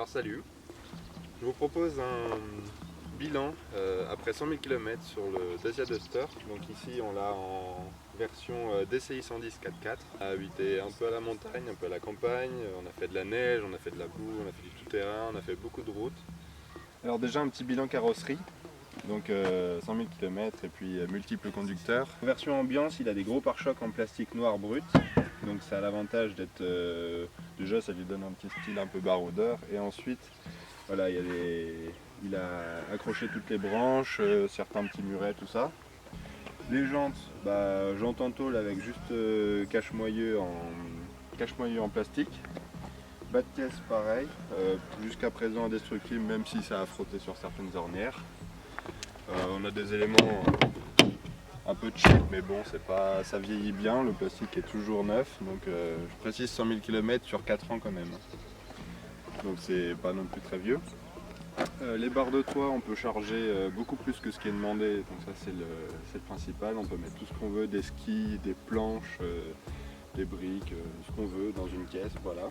Alors salut, je vous propose un bilan après 100 000 km sur le Dacia Duster. Donc ici on l'a en version DCI 110 4x4. On a habité un peu à la montagne, un peu à la campagne, on a fait de la neige, on a fait de la boue, on a fait du tout-terrain, on a fait beaucoup de routes. Alors déjà un petit bilan carrosserie, donc 100 000 km et puis multiples conducteurs. En version ambiance, il a des gros pare-chocs en plastique noir brut. Donc ça a l'avantage d'être, déjà ça lui donne un petit style un peu baroudeur, et ensuite voilà, il a accroché toutes les branches, certains petits murets, tout ça. Les jantes, jantes en tôle avec juste cache-moyeu en plastique. Bas de caisse pareil, jusqu'à présent indestructible même si ça a frotté sur certaines ornières. On a des éléments un peu cheap, mais bon, ça vieillit bien, le plastique est toujours neuf, donc je précise 100 000 km sur 4 ans quand même. Donc c'est pas non plus très vieux. Les barres de toit, on peut charger beaucoup plus que ce qui est demandé, donc ça c'est le principal. On peut mettre tout ce qu'on veut, des skis, des planches, des briques, ce qu'on veut dans une caisse, voilà.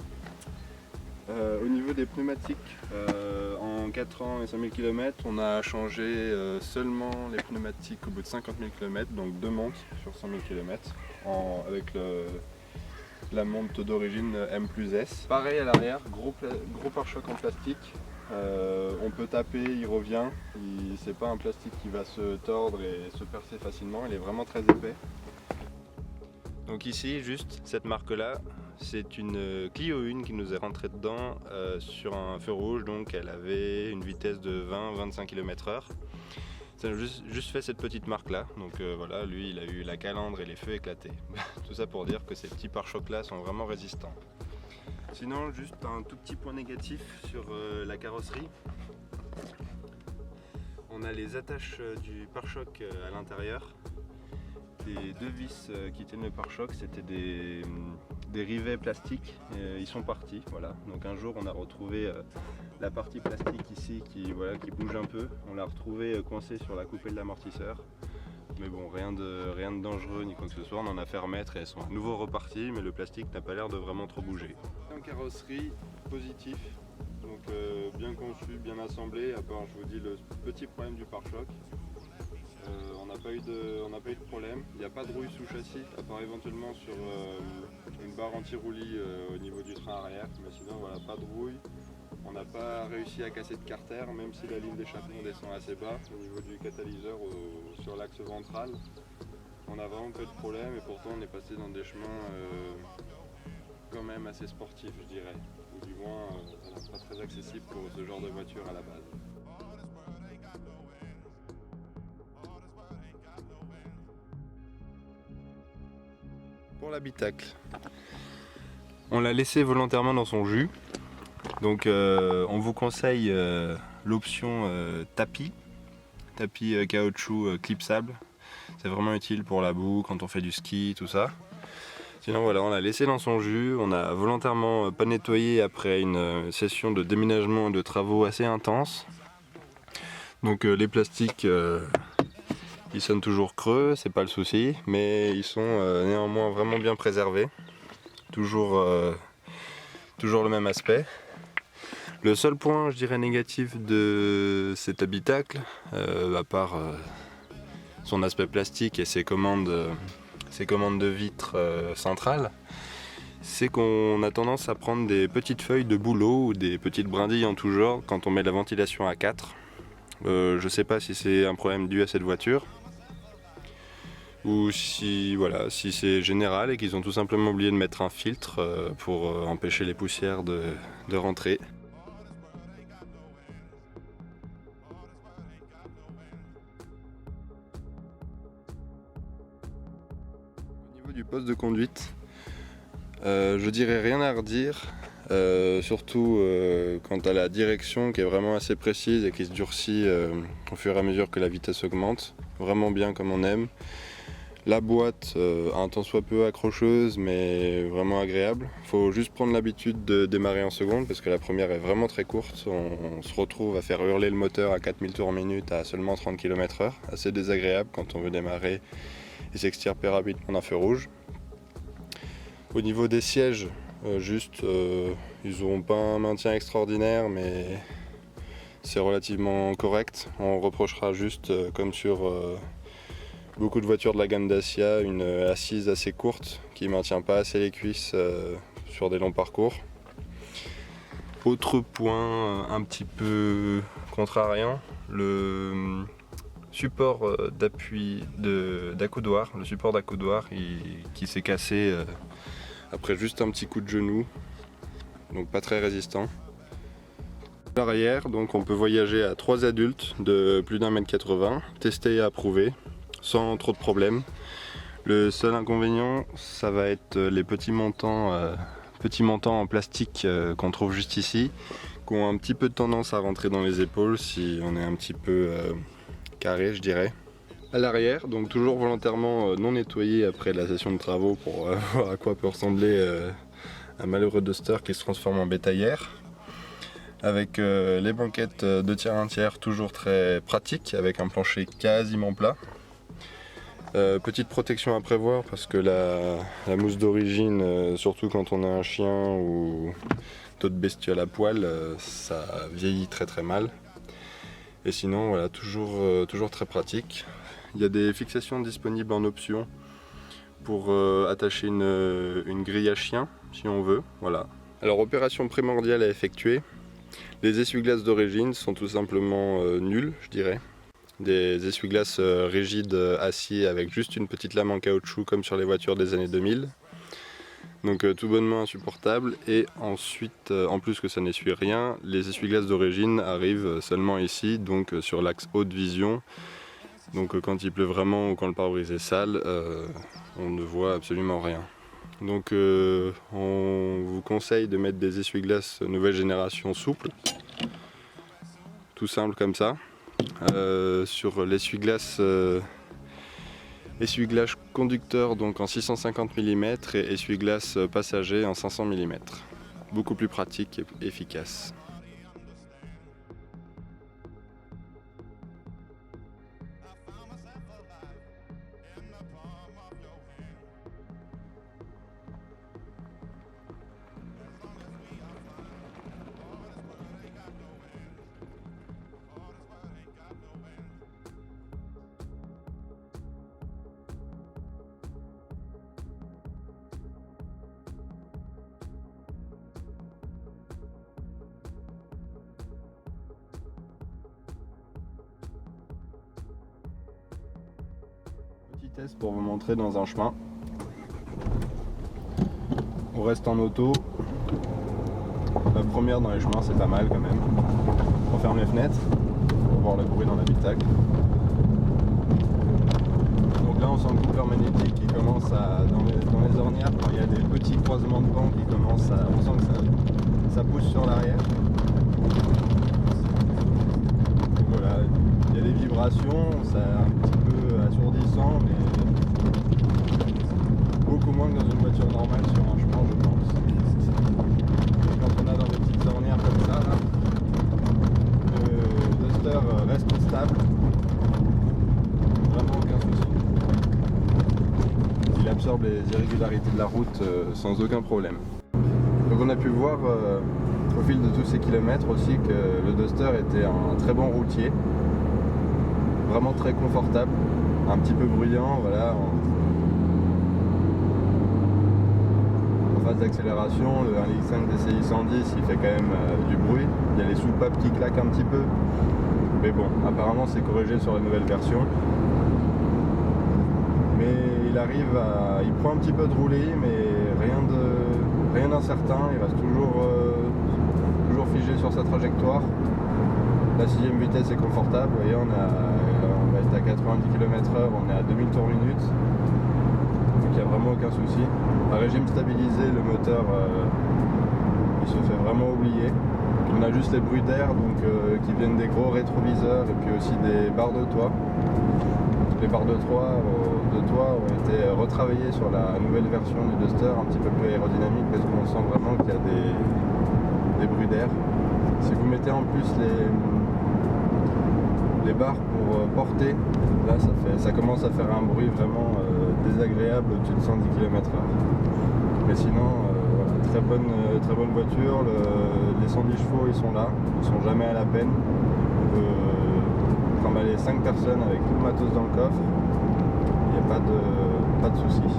Au niveau des pneumatiques, en 4 ans et 100 000 km, on a changé seulement les pneumatiques au bout de 50 000 km, donc 2 montes sur 100 000 km, avec la monte d'origine M+S. Pareil à l'arrière, gros pare-choc en plastique, on peut taper, il revient, c'est pas un plastique qui va se tordre et se percer facilement, il est vraiment très épais. Donc ici, juste cette marque-là, c'est une Clio 1 qui nous est rentrée dedans sur un feu rouge, donc elle avait une vitesse de 20-25 km/h. Ça a juste fait cette petite marque-là, donc voilà, lui il a eu la calandre et les feux éclatés. Tout ça pour dire que ces petits pare-chocs-là sont vraiment résistants. Sinon, juste un tout petit point négatif sur la carrosserie. On a les attaches du pare-choc à l'intérieur. Les 2 vis qui tiennent le pare-choc, c'était des rivets plastiques, ils sont partis, voilà. Donc un jour on a retrouvé la partie plastique ici qui bouge un peu, on l'a retrouvé coincée sur la coupelle de l'amortisseur. Mais bon, rien de dangereux ni quoi que ce soit, on en a fait remettre et elles sont à nouveau reparties, mais le plastique n'a pas l'air de vraiment trop bouger. En carrosserie, positif, donc bien conçu, bien assemblé, à part je vous dis le petit problème du pare-choc. On n'a pas eu de problème, il n'y a pas de rouille sous châssis, à part éventuellement sur une barre anti-roulis au niveau du train arrière, mais sinon voilà, pas de rouille. On n'a pas réussi à casser de carter, même si la ligne d'échappement descend assez bas au niveau du catalyseur sur l'axe ventral. On a vraiment peu de problème et pourtant on est passé dans des chemins quand même assez sportifs, je dirais, ou du moins pas très accessibles pour ce genre de voiture à la base. Pour l'habitacle, on l'a laissé volontairement dans son jus, donc on vous conseille l'option tapis caoutchouc clipsable. C'est vraiment utile pour la boue, quand on fait du ski, tout ça. Sinon voilà, on l'a laissé dans son jus, on a volontairement pas nettoyé après une session de déménagement et de travaux assez intense. Donc les plastiques ils sonnent toujours creux, c'est pas le souci, mais ils sont néanmoins vraiment bien préservés. Toujours le même aspect. Le seul point, je dirais, négatif de cet habitacle, à part son aspect plastique et ses commandes de vitres centrales, c'est qu'on a tendance à prendre des petites feuilles de bouleau ou des petites brindilles en tout genre quand on met la ventilation à 4. Je sais pas si c'est un problème dû à cette voiture ou si c'est général et qu'ils ont tout simplement oublié de mettre un filtre pour empêcher les poussières de rentrer. Au niveau du poste de conduite, je dirais rien à redire, surtout quant à la direction qui est vraiment assez précise et qui se durcit au fur et à mesure que la vitesse augmente, vraiment bien comme on aime. La boîte, un tant soit peu accrocheuse, mais vraiment agréable. Il faut juste prendre l'habitude de démarrer en seconde, parce que la première est vraiment très courte. On se retrouve à faire hurler le moteur à 4000 tours minute à seulement 30 km/h. Assez désagréable quand on veut démarrer et s'extirper rapidement d'un feu rouge. Au niveau des sièges, Ils n'auront pas un maintien extraordinaire, mais c'est relativement correct. On reprochera juste, comme sur beaucoup de voitures de la gamme Dacia, une assise assez courte qui ne maintient pas assez les cuisses sur des longs parcours. Autre point un petit peu contrariant, le support d'appui d'accoudoir, le support d'accoudoir qui s'est cassé après juste un petit coup de genou, donc pas très résistant. À l'arrière, donc on peut voyager à 3 adultes de plus d'1,80 m, testé et approuvé, sans trop de problèmes. Le seul inconvénient, ça va être les petits montants en plastique qu'on trouve juste ici, qui ont un petit peu de tendance à rentrer dans les épaules si on est un petit peu carré, je dirais. À l'arrière, donc toujours volontairement non nettoyé après la session de travaux pour voir à quoi peut ressembler un malheureux Duster qui se transforme en bétaillère. Avec les banquettes de tiers 1 tiers toujours très pratiques, avec un plancher quasiment plat. Petite protection à prévoir parce que la mousse d'origine, surtout quand on a un chien ou d'autres bestioles à poil, ça vieillit très très mal. Et sinon, voilà, toujours très pratique. Il y a des fixations disponibles en option pour attacher une grille à chien si on veut. Voilà. Alors, opération primordiale à effectuer. Les essuie-glaces d'origine sont tout simplement nuls, je dirais. Des essuie-glaces rigides acier avec juste une petite lame en caoutchouc comme sur les voitures des années 2000. Donc tout bonnement insupportable. Et ensuite, en plus que ça n'essuie rien, les essuie-glaces d'origine arrivent seulement ici, donc sur l'axe haute vision. Donc quand il pleut vraiment ou quand le pare-brise est sale, on ne voit absolument rien. Donc on vous conseille de mettre des essuie-glaces nouvelle génération souples, tout simple comme ça. Sur l'essuie-glace essuie-glace conducteur donc en 650 mm et essuie-glace passager en 500 mm. Beaucoup plus pratique et efficace. Petit test pour vous montrer dans un chemin. On reste en auto. La première dans les chemins, c'est pas mal quand même. On ferme les fenêtres pour voir le bruit dans l'habitacle. Donc là, on sent le coupeur magnétique qui commence dans les ornières, quand il y a des petits croisements de vent qui commencent à. On sent que ça pousse sur l'arrière. Voilà, il y a des vibrations, c'est un petit peu assourdissant, mais beaucoup moins que dans une voiture normale sur un chemin, je pense. Et quand on a dans des petites ornières comme ça, là, le Duster reste stable, vraiment aucun souci. Il absorbe les irrégularités de la route sans aucun problème. Donc on a pu voir au fil de tous ces kilomètres aussi que le Duster était un très bon routier, vraiment très confortable, un petit peu bruyant, voilà. En phase d'accélération, le 1.5 DCI 110 il fait quand même du bruit, il y a les soupapes qui claquent un petit peu, mais bon, apparemment c'est corrigé sur la nouvelle version. Mais il prend un petit peu de roulis, mais rien d'incertain, il reste toujours figé sur sa trajectoire. La 6ème vitesse est confortable, vous voyez, on va être à 90 km/h, on est à 2000 tours minute, donc il n'y a vraiment aucun souci. À régime stabilisé, le moteur il se fait vraiment oublier. On a juste les bruits d'air qui viennent des gros rétroviseurs et puis aussi des barres de toit. Les barres de toit ont été retravaillées sur la nouvelle version du Duster, un petit peu plus aérodynamique parce qu'on sent vraiment qu'il y a des bruits d'air. Si vous mettez en plus les barres pour porter, là ça commence à faire un bruit vraiment désagréable au-dessus de 110 km/h. Mais sinon, voilà. Très bonne voiture, les 110 chevaux ils sont là, ils sont jamais à la peine. On peut trimballer 5 personnes avec tout le matos dans le coffre, il n'y a pas de soucis.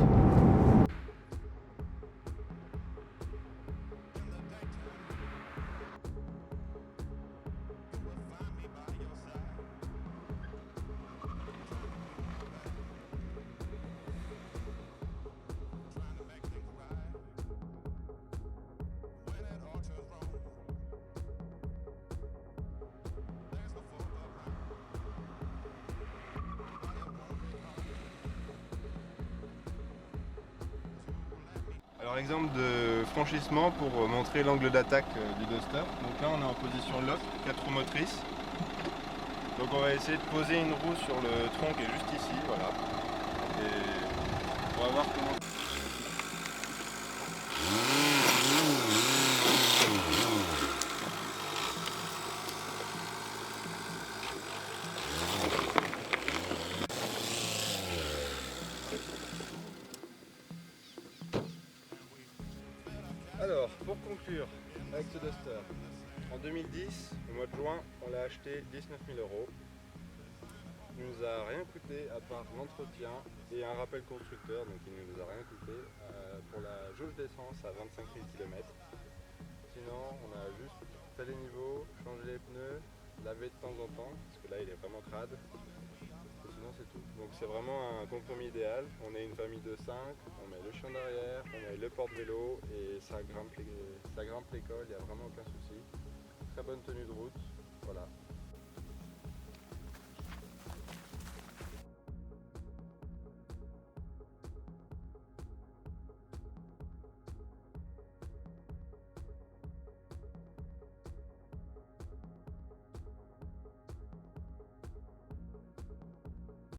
Alors exemple de franchissement pour montrer l'angle d'attaque du Duster. Donc là on est en position lock, 4 roues motrices. Donc on va essayer de poser une roue sur le tronc qui est juste ici, voilà. Et on va voir comment. Alors, pour conclure avec ce Duster, en 2010, au mois de juin, on l'a acheté 19 000 €. Il nous a rien coûté à part l'entretien et un rappel constructeur, donc il ne nous a rien coûté pour la jauge d'essence à 25 000 km. Sinon, on a juste fait les niveaux, changé les pneus, lavé de temps en temps, parce que là il est vraiment crade. Et sinon c'est tout. Donc c'est vraiment un compromis idéal. On est une famille de 5, on met le chien derrière, on met le porte-vélo et ça grimpe l'école, il n'y a vraiment aucun souci. Très bonne tenue de route, voilà.